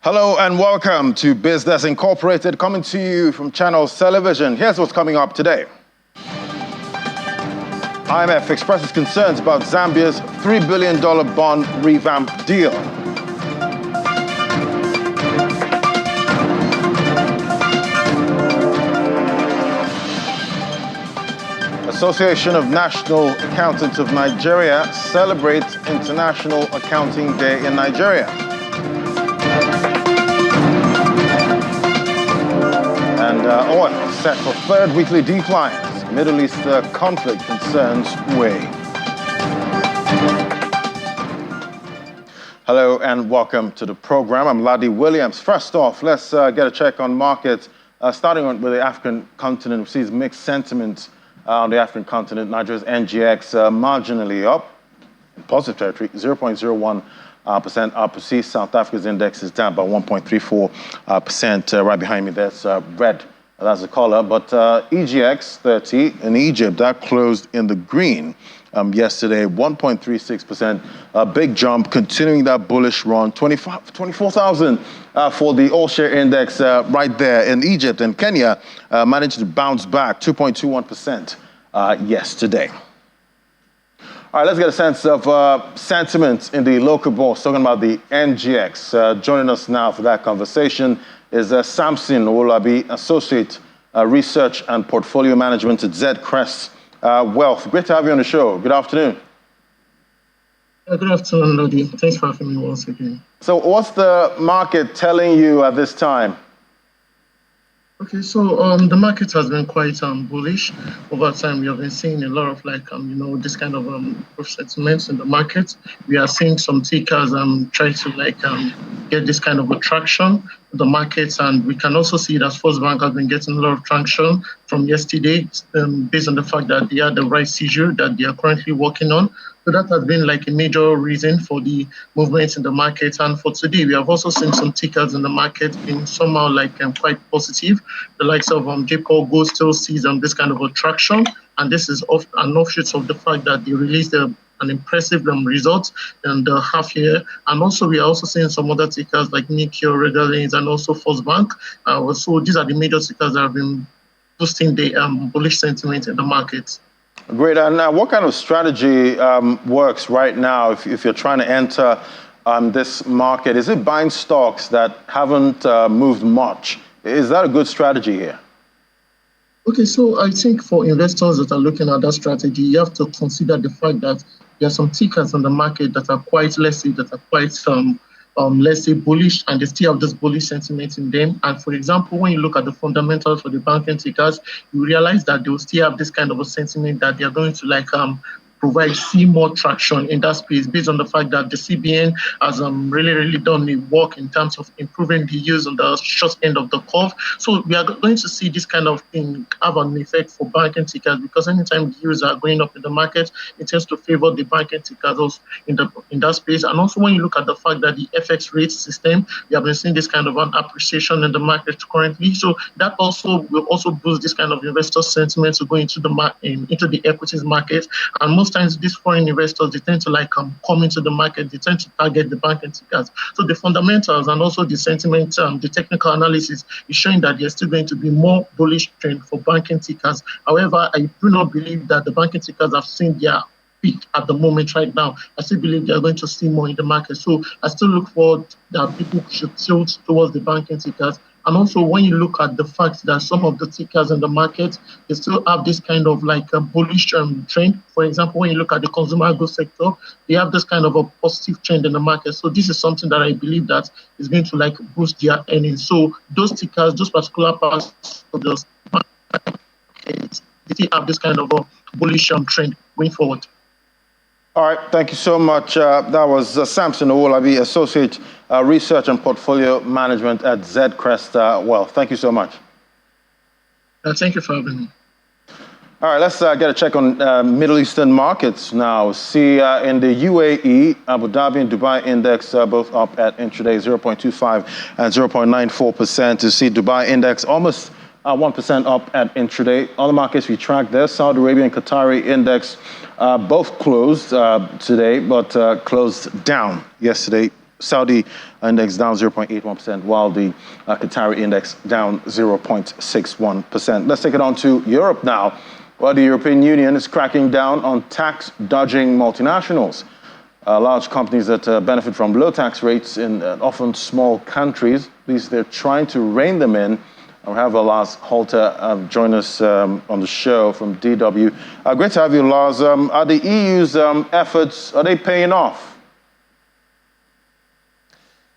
Hello and welcome to Business Incorporated, coming to you from Channels Television. Here's what's coming up today. IMF expresses concerns about Zambia's $3 billion bond revamp deal. Association of National Accountants of Nigeria celebrates International Accounting Day in Nigeria. And oil set for third weekly declines. Middle East conflict concerns weigh. Hello and welcome to the program. I'm Ladi Williams. First off, let's get a check on markets. Starting with the African continent, we see mixed sentiment on the African continent. Nigeria's NGX marginally up, in positive territory, 0.01% up. We see South Africa's index is down by 1.34%. Right behind me, there's red. That's the color. But EGX 30 in Egypt, that closed in the green yesterday, 1.36%. A big jump, continuing that bullish run, 24,000 for the all-share index right there in Egypt. And Kenya managed to bounce back 2.21% yesterday. All right, let's get a sense of sentiment in the local bourse, talking about the NGX. Joining us now for that conversation is Samson Owolabi, Associate Research and Portfolio Management at Zcrest Wealth. Great to have you on the show. Good afternoon. Good afternoon, Lodi. Thanks for having me once again. So what's the market telling you at this time? Okay, so the market has been quite bullish over time. We have been seeing a lot of this kind of sentiments in the market. We are seeing some tickers try to get this kind of attraction in the markets, and we can also see that First Bank has been getting a lot of traction from yesterday, based on the fact that they had the right seizure that they are currently working on. So that has been a major reason for the movements in the market. And for today, we have also seen some tickers in the market being somehow quite positive. The likes of JPOL Gold still sees this kind of attraction. And this is an offshoot of the fact that they released an impressive result in the half year. And also, we are also seeing some other tickers like Nikio, Regalins, and also First Bank. So these are the major tickers that have been boosting the bullish sentiment in the market. Great. And what kind of strategy works right now if you're trying to enter this market? Is it buying stocks that haven't moved much? Is that a good strategy here? Okay, so I think for investors that are looking at that strategy, you have to consider the fact that there are some tickers on the market that are quite, let's say bullish, and they still have this bullish sentiment in them. And for example, when you look at the fundamentals for the banking tickers, you realize that they will still have this kind of a sentiment that they are going to see more traction in that space, based on the fact that the CBN has really done the work in terms of improving the yields on the short end of the curve. So we are going to see this kind of thing have an effect for banking tickers, because anytime the yields are going up in the market, it tends to favor the banking tickers in that space. And also, when you look at the fact that the FX rate system, we have been seeing this kind of an appreciation in the market currently. So that also will also boost this kind of investor sentiment to go into the equities market. And most times these foreign investors, they tend to come into the market, they tend to target the banking tickers. So the fundamentals and also the sentiment, the technical analysis is showing that there's still going to be more bullish trend for banking tickers. However, I do not believe that the banking tickers have seen their peak at the moment right now. I still believe they're going to see more in the market. So I still look forward that people should tilt towards the banking tickers. And also, when you look at the fact that some of the tickers in the market, they still have this kind of a bullish trend. For example, when you look at the consumer goods sector, they have this kind of a positive trend in the market. So this is something that I believe that is going to boost their earnings. So those tickers, those particular parts of the market, they still have this kind of a bullish trend going forward. All right, thank you so much. That was Samson Owolabi, Associate Research and Portfolio Management at Zcrest Wealth. Thank you so much. Thank you for having me. All right, let's get a check on Middle Eastern markets now. See in the UAE, Abu Dhabi and Dubai index both up at intraday 0.25 and 0.94%. To see Dubai index almost 1% up at intraday. Other markets we track there, Saudi Arabia and Qatari index both closed today, but closed down yesterday, Saudi index down 0.81%, while the Qatari index down 0.61%. Let's take it on to Europe now. Well, the European Union is cracking down on tax-dodging multinationals. Large companies that benefit from low tax rates in often small countries, at least they're trying to rein them in. I'll have Lars Holter join us on the show from DW. Great to have you, Lars. Are the EU's efforts, are they paying off?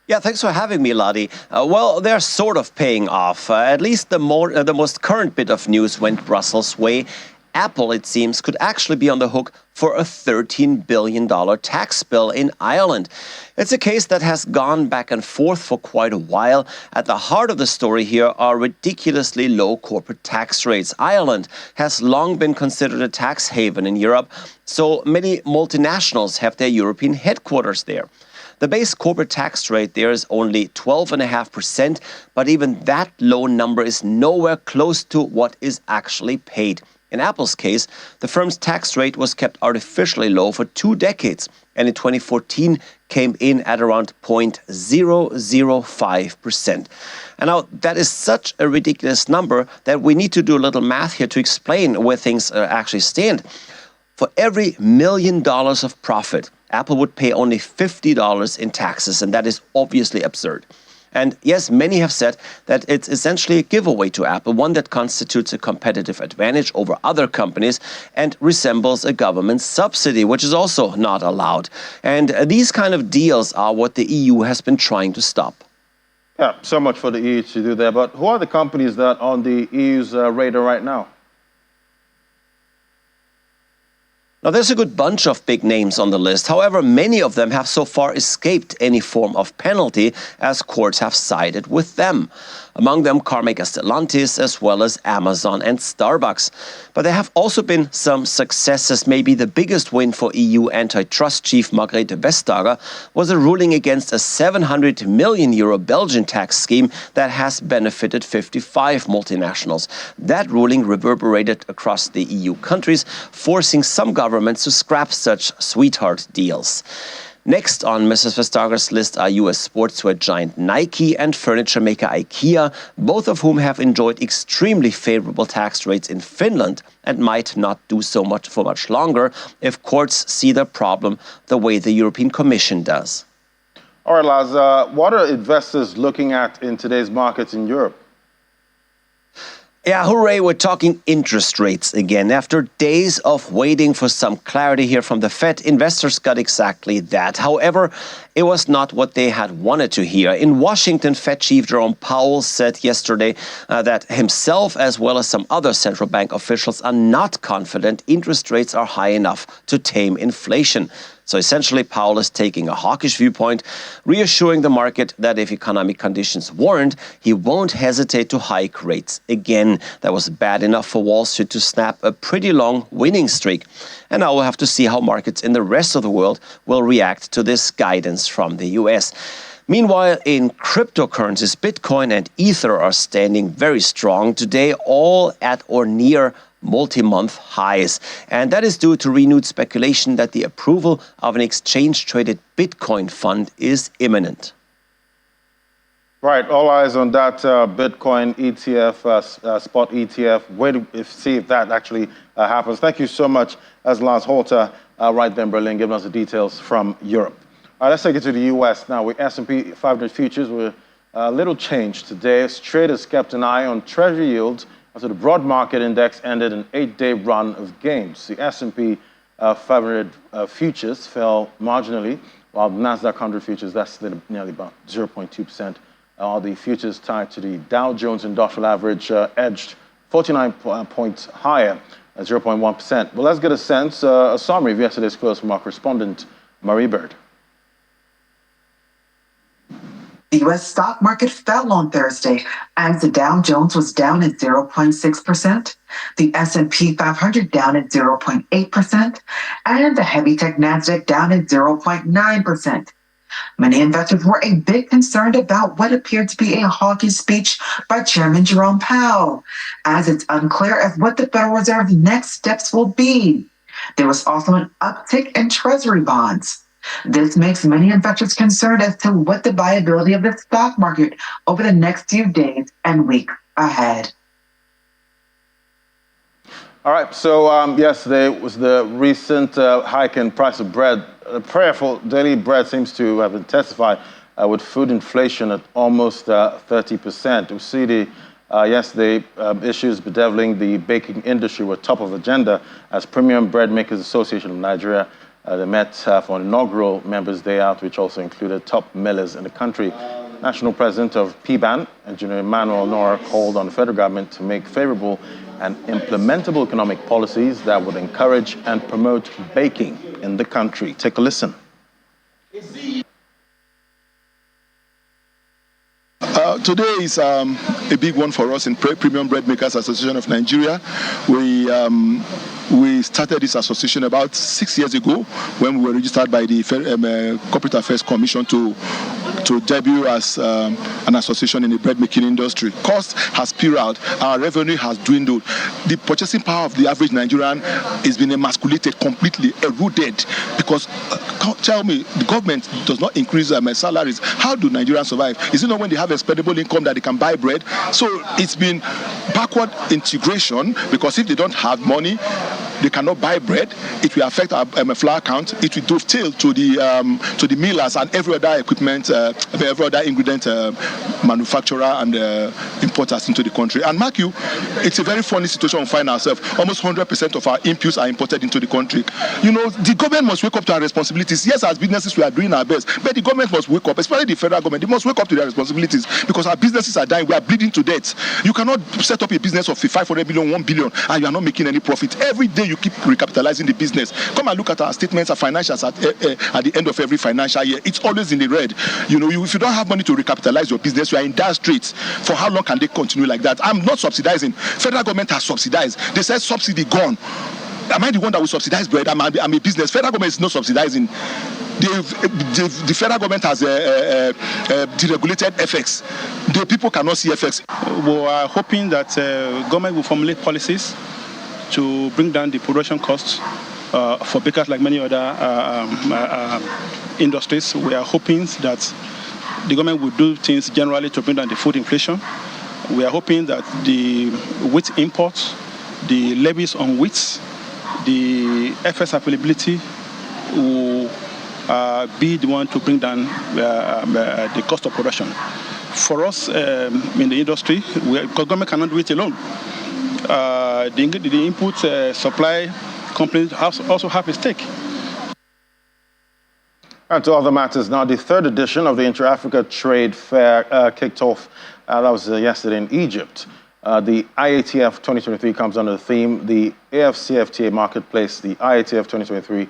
Yeah, thanks for having me, Ladi. Well, they're sort of paying off. At least the most current bit of news went Brussels' way. Apple, it seems, could actually be on the hook for a $13 billion tax bill in Ireland. It's a case that has gone back and forth for quite a while. At the heart of the story here are ridiculously low corporate tax rates. Ireland has long been considered a tax haven in Europe, so many multinationals have their European headquarters there. The base corporate tax rate there is only 12.5%, but even that low number is nowhere close to what is actually paid. In Apple's case, the firm's tax rate was kept artificially low for 2 decades, and in 2014 came in at around 0.005%. And now that is such a ridiculous number that we need to do a little math here to explain where things actually stand. For every $1 million of profit, Apple would pay only $50 in taxes, and that is obviously absurd. And yes, many have said that it's essentially a giveaway to Apple, one that constitutes a competitive advantage over other companies and resembles a government subsidy, which is also not allowed. And these kind of deals are what the EU has been trying to stop. Yeah, so much for the EU to do there. But who are the companies that are on the EU's radar right now? Now, there's a good bunch of big names on the list. However, many of them have so far escaped any form of penalty, as courts have sided with them. Among them, carmaker Stellantis, as well as Amazon and Starbucks. But there have also been some successes. Maybe the biggest win for EU antitrust chief Margrethe Vestager was a ruling against a €700 million Belgian tax scheme that has benefited 55 multinationals. That ruling reverberated across the EU countries, forcing some governments to scrap such sweetheart deals. Next on Mrs. Vestager's list are US sportswear giant Nike and furniture maker IKEA, both of whom have enjoyed extremely favorable tax rates in Finland and might not do so much for much longer if courts see the problem the way the European Commission does. All right, Lars, what are investors looking at in today's markets in Europe? Yeah, hooray, we're talking interest rates again. After days of waiting for some clarity here from the Fed, investors got exactly that. However, it was not what they had wanted to hear. In Washington, Fed Chief Jerome Powell said yesterday that himself, as well as some other central bank officials, are not confident interest rates are high enough to tame inflation. So essentially, Powell is taking a hawkish viewpoint, reassuring the market that if economic conditions warrant, he won't hesitate to hike rates again. That was bad enough for Wall Street to snap a pretty long winning streak. And now we'll have to see how markets in the rest of the world will react to this guidance from the US. Meanwhile, in cryptocurrencies, Bitcoin and Ether are standing very strong today, all at or near multi-month highs. And that is due to renewed speculation that the approval of an exchange-traded Bitcoin fund is imminent. Right, all eyes on that Bitcoin ETF, spot ETF. Wait to see if that actually happens. Thank you so much, as Lars Holter, right there in Berlin, giving us the details from Europe. All right, let's take it to the U.S. now. With S&P 500 futures, with a little change today. As traders kept an eye on Treasury yields after the broad market index ended an 8-day run of gains. The S&P 500 futures fell marginally, while the NASDAQ 100 futures, that's nearly about 0.2%. All the futures tied to the Dow Jones Industrial Average edged 49 points higher at 0.1%. Well, let's get a sense, a summary of yesterday's close from our correspondent, Marie Bird. The U.S. stock market fell on Thursday as the Dow Jones was down at 0.6%, the S&P 500 down at 0.8%, and the heavy tech NASDAQ down at 0.9%. Many investors were a bit concerned about what appeared to be a hawkish speech by Chairman Jerome Powell, as it's unclear as what the Federal Reserve's next steps will be. There was also an uptick in Treasury bonds. This makes many investors concerned as to what the viability of the stock market over the next few days and weeks ahead. All right, so yesterday was the recent hike in price of bread. The prayer for daily bread seems to have intensified with food inflation at almost 30%. We see yesterday issues bedeviling the baking industry were top of agenda as Premium Bread Makers Association of Nigeria they met for an inaugural Members' Day out, which also included top millers in the country. National President of PBAN, Engineer Emmanuel Nora, called on the federal government to make favorable and implementable economic policies that would encourage and promote baking in the country. Take a listen. Today is a big one for us in Premium Bread Makers Association of Nigeria. We started this association about 6 years ago when we were registered by the Corporate Affairs Commission to debut as an association in the bread making industry. Cost has spiraled, our revenue has dwindled. The purchasing power of the average Nigerian has been emasculated, completely eroded, because tell me, the government does not increase salaries. How do Nigerians survive? Is it not when they have expendable income that they can buy bread? So it's been backward integration, because if they don't have money, they cannot buy bread. It will affect our flour count. It will dovetail to the millers and every other equipment, every other ingredient manufacturer and importers into the country. And mark you, it's a very funny situation we find ourselves. Almost 100% of our inputs are imported into the country. You know, the government must wake up to our responsibilities. Yes, as businesses, we are doing our best, but the government must wake up, especially the federal government. They must wake up to their responsibilities, because our businesses are dying. We are bleeding to death. You cannot set up a business of 500 million, 1 billion, and you are not making any profit. Every day you keep recapitalizing the business. Come and look at our statements, our financials at the end of every financial year. It's always in the red. You know, if you don't have money to recapitalize your business, you are in dire straits. For how long can they continue like that? I'm not subsidizing. Federal government has subsidized. They said subsidy gone. Am I the one that will subsidize bread? I'm a business. Federal government is not subsidizing. The federal government has deregulated FX. The people cannot see FX. We are hoping that government will formulate policies to bring down the production costs for bakers like many other industries. We are hoping that the government will do things generally to bring down the food inflation. We are hoping that the wheat imports, the levies on wheat, the FS availability will be the one to bring down the cost of production. For us in the industry, because government cannot do it alone. The input supply companies also have a stake. And to other matters now, the third edition of the Inter-Africa Trade Fair kicked off. That was yesterday in Egypt. The IATF 2023 comes under the theme, the AFCFTA Marketplace. The IATF 2023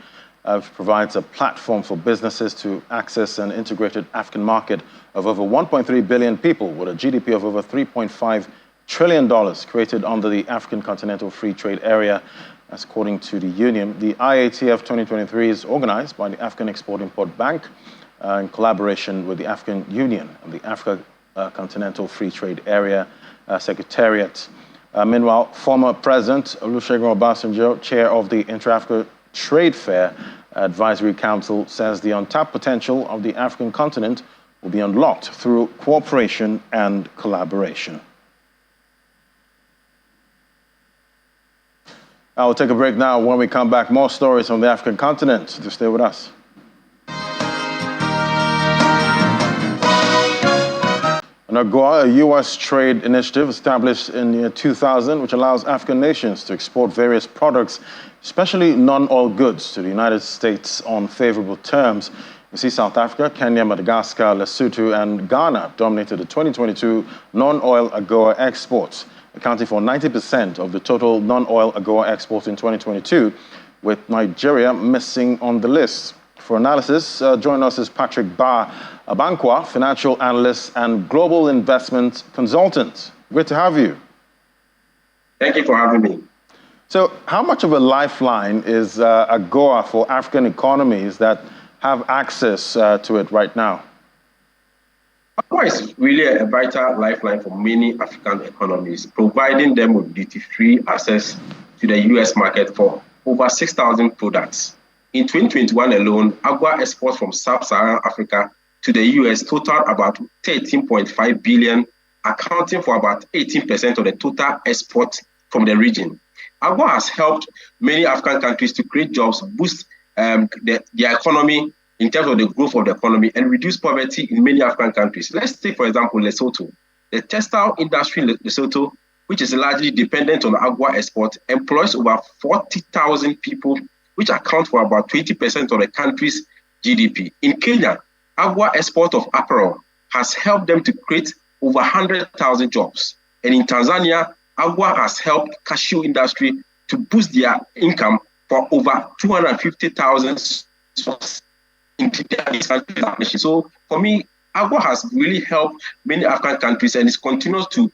provides a platform for businesses to access an integrated African market of over 1.3 billion people with a GDP of over $3.5 trillion created under the African Continental Free Trade Area. That's according to the Union. The IATF 2023 is organized by the African Export-Import Bank in collaboration with the African Union and the Africa Continental Free Trade Area Secretariat. Meanwhile, former President Olusegun Obasanjo, chair of the Inter-Africa Trade Fair Advisory Council, says the untapped potential of the African continent will be unlocked through cooperation and collaboration. I'll take a break now. When we come back, more stories from the African continent. So stay with us. An AGOA, a U.S. trade initiative established in the year 2000, which allows African nations to export various products, especially non-oil goods, to the United States on favorable terms. You see, South Africa, Kenya, Madagascar, Lesotho, and Ghana dominated the 2022 non-oil AGOA exports, accounting for 90% of the total non-oil AGOA exports in 2022, with Nigeria missing on the list. For analysis, join us is Patrick Ba Abankwa, financial analyst and global investment consultant. Great to have you. Thank you for having me. So how much of a lifeline is AGOA for African economies that have access to it right now? AGOA is really a vital lifeline for many African economies, providing them with duty-free access to the U.S. market for over 6,000 products In 2021 alone, AGOA exports from sub-Saharan Africa to the US totaled about 13.5 billion, accounting for about 18% of the total exports from the region. AGOA has helped many African countries to create jobs, boost their economy in terms of the growth of the economy, and reduce poverty in many African countries. Let's take, for example, Lesotho. The textile industry in Lesotho, which is largely dependent on AGOA export, employs over 40,000 people, which account for about 20% of the country's GDP. In Kenya, AGOA export of apparel has helped them to create over 100,000 jobs. And in Tanzania, AGOA has helped cashew industry to boost their income for over 250,000 in this country. So for me, AGOA has really helped many African countries, and it continues to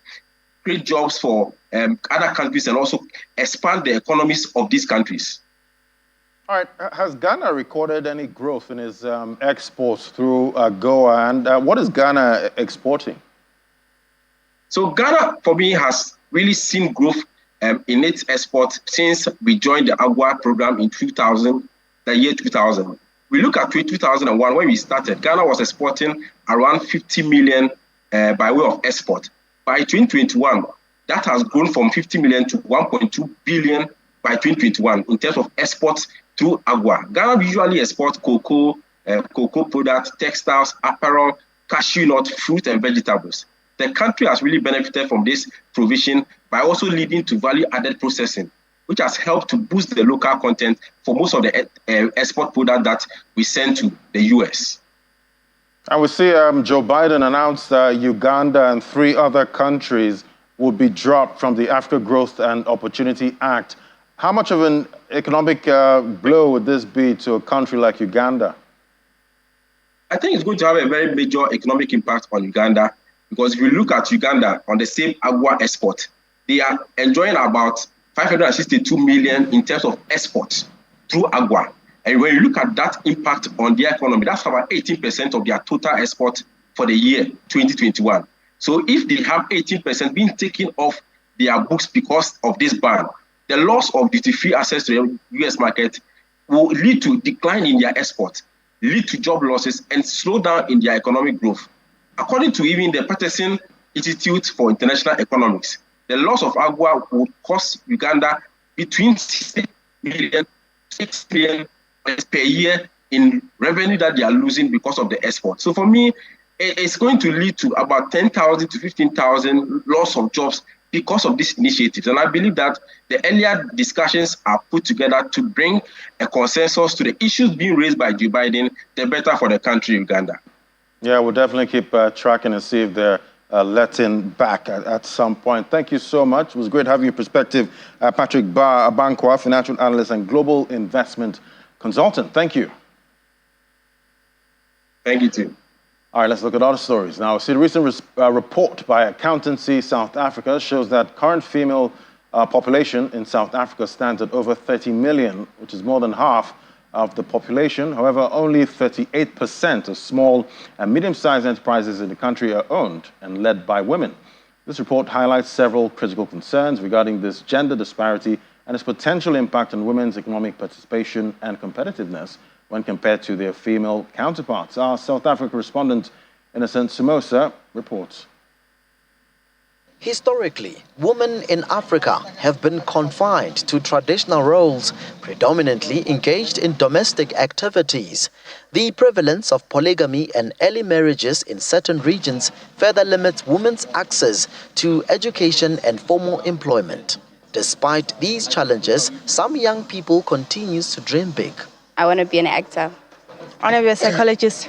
create jobs for other countries and also expand the economies of these countries. All right, has Ghana recorded any growth in its exports through AGOA, and what is Ghana exporting? So Ghana, for me, has really seen growth in its exports since we joined the AGOA program in the year 2000. We look at 2001, when we started, Ghana was exporting around 50 million by way of export. By 2021, that has grown from 50 million to 1.2 billion by 2021 in terms of exports through AGOA. Ghana usually exports cocoa products, textiles, apparel, cashew nut, fruit, and vegetables. The country has really benefited from this provision by also leading to value-added processing, which has helped to boost the local content for most of the export products that we send to the US. And we see Joe Biden announced Uganda and 3 other countries would be dropped from the Africa Growth and Opportunity Act. How much of an economic blow would this be to a country like Uganda? I think it's going to have a very major economic impact on Uganda, because if you look at Uganda on the same AGOA export, they are enjoying about 562 million in terms of exports through AGOA. And when you look at that impact on their economy, that's about 18% of their total export for the year 2021. So if they have 18% being taken off their books because of this ban, the loss of duty-free access to the US market will lead to decline in their export, lead to job losses, and slow down in their economic growth. According to even the Patterson Institute for International Economics, the loss of AGOA would cost Uganda between 60 million, 6 billion per year in revenue that they are losing because of the export. So for me, it's going to lead to about 10,000 to 15,000 loss of jobs because of these initiatives. And I believe that the earlier discussions are put together to bring a consensus to the issues being raised by Joe Biden, the better for the country, Uganda. Yeah, we'll definitely keep tracking and see if they're letting back at some point. Thank you so much. It was great having your perspective. Patrick Abankwa, financial analyst and global investment consultant. Thank you. Thank you, too. All right, let's look at other stories. Now, see, the recent report by Accountancy South Africa shows that current female population in South Africa stands at over 30 million, which is more than half of the population. However, only 38% of small and medium-sized enterprises in the country are owned and led by women. This report highlights several critical concerns regarding this gender disparity and its potential impact on women's economic participation and competitiveness when compared to their female counterparts. Our South Africa correspondent, Innocent Somoza, reports. Historically, women in Africa have been confined to traditional roles, predominantly engaged in domestic activities. The prevalence of polygamy and early marriages in certain regions further limits women's access to education and formal employment. Despite these challenges, some young people continue to dream big. I want to be an actor. I want to be a psychologist,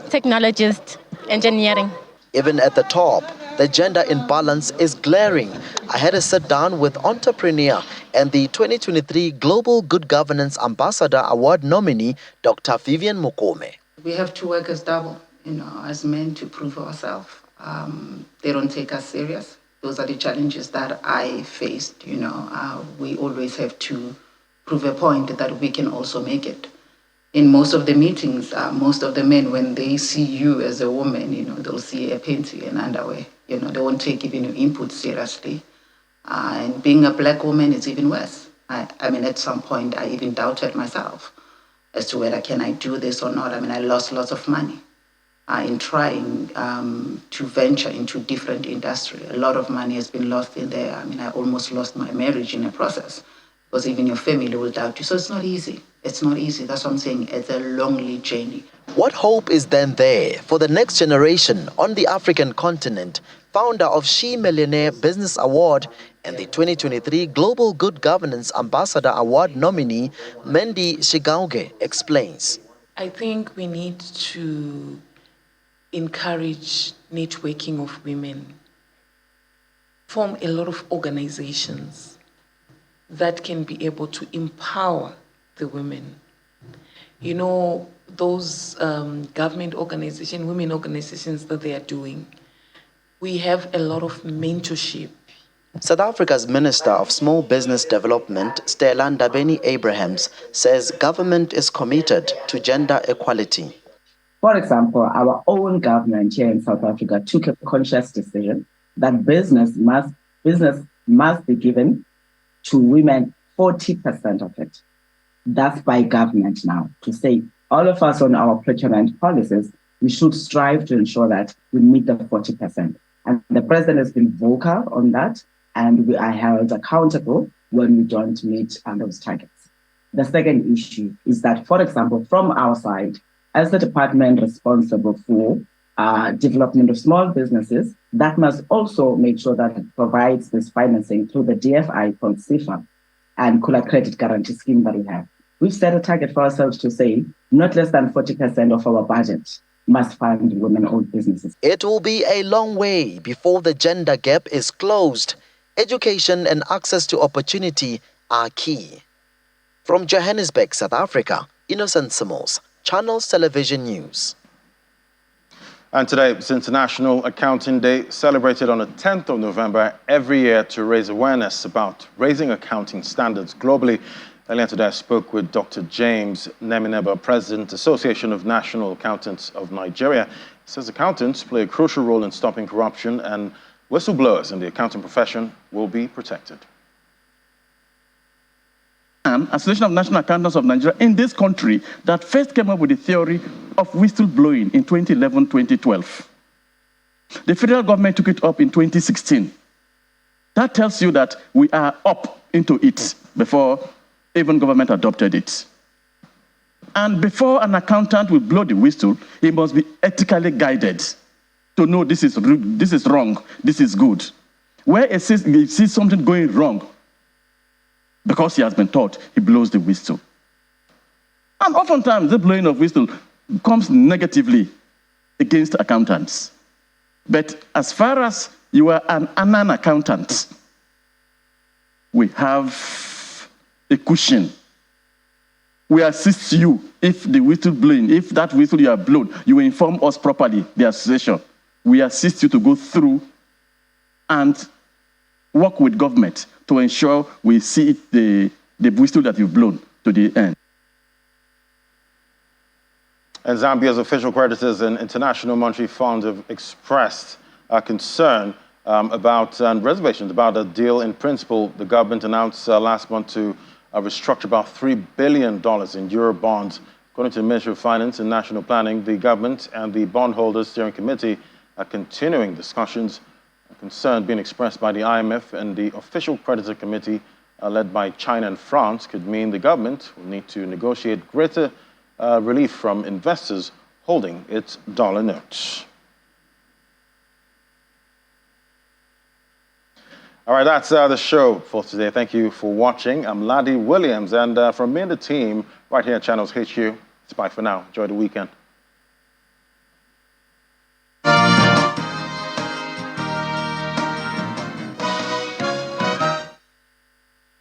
technologist, engineering. Even at the top, the gender imbalance is glaring. I had a sit down with entrepreneur and the 2023 Global Good Governance Ambassador Award nominee, Dr. Vivian Mokome. We have to work as double, as men to prove ourselves. They don't take us serious. Those are the challenges that I faced. We always have to prove a point that we can also make it. In most of the meetings, most of the men, when they see you as a woman, they'll see a panty and underwear. They won't take even your input seriously. And being a black woman is even worse. At some point, I even doubted myself. as to whether can I do this or not. I mean, I lost lots of money in trying to venture into different industry. A lot of money has been lost in there. I mean, I almost lost my marriage in the process because even your family will doubt you. So it's not easy. It's not easy. That's what I'm saying. It's a lonely journey. What hope is then there for the next generation on the African continent? Founder of She Millionaire Business Award and the 2023 Global Good Governance Ambassador Award nominee, Mendy Shigauge, explains. I think we need to encourage networking of women, form a lot of organizations that can be able to empower the women. You know, those government organizations, women organizations that they are doing, we have a lot of mentorship. South Africa's Minister of Small Business Development, Stella Ndabeni-Abrahams, says government is committed to gender equality. For example, our own government here in South Africa took a conscious decision that business must be given to women 40% of it. That's by government now, to say all of us on our procurement policies, we should strive to ensure that we meet the 40%. And the president has been vocal on that, and we are held accountable when we don't meet those targets. The second issue is that, for example, from our side, as the department responsible for development of small businesses, that must also make sure that it provides this financing through the DFI from CIFA and Kula Credit Guarantee Scheme that we have. We've set a target for ourselves to say not less than 40% of our budget must fund women-owned businesses. It will be a long way before the gender gap is closed. Education and access to opportunity are key. From Johannesburg, South Africa, Innocent Samos, Channels Television News. And today is International Accounting Day, celebrated on the 10th of November every year to raise awareness about raising accounting standards globally. Earlier today, I spoke with Dr. James Nemineba, President, Association of National Accountants of Nigeria. He says accountants play a crucial role in stopping corruption, and whistleblowers in the accounting profession will be protected. Association of National Accountants of Nigeria in this country that first came up with the theory of whistleblowing in 2011-2012. The federal government took it up in 2016. That tells you that we are up into it before even government adopted it. And before an accountant will blow the whistle, he must be ethically guided to know this is wrong, this is good. Where he sees something going wrong, because he has been taught, he blows the whistle. And oftentimes, the blowing of whistle comes negatively against accountants. But as far as you are an accountant, we have a cushion. We assist you if the whistle blowing, if that whistle you have blown, you inform us properly, the association. We assist you to go through and work with government to ensure we see the whistle that you've blown to the end. And Zambia's official creditors and International Monetary Fund have expressed concern about reservations about a deal in principle. The government announced last month to restructure about $3 billion in euro bonds. According to the Ministry of Finance and National Planning, the government and the bondholders steering committee are continuing discussions. Concern being expressed by the IMF and the official creditor committee led by China and France could mean the government will need to negotiate greater relief from investors holding its dollar notes. All right, that's the show for today. Thank you for watching. I'm Ladi Williams, and from me and the team right here at Channels HQ, it's bye for now. Enjoy the weekend.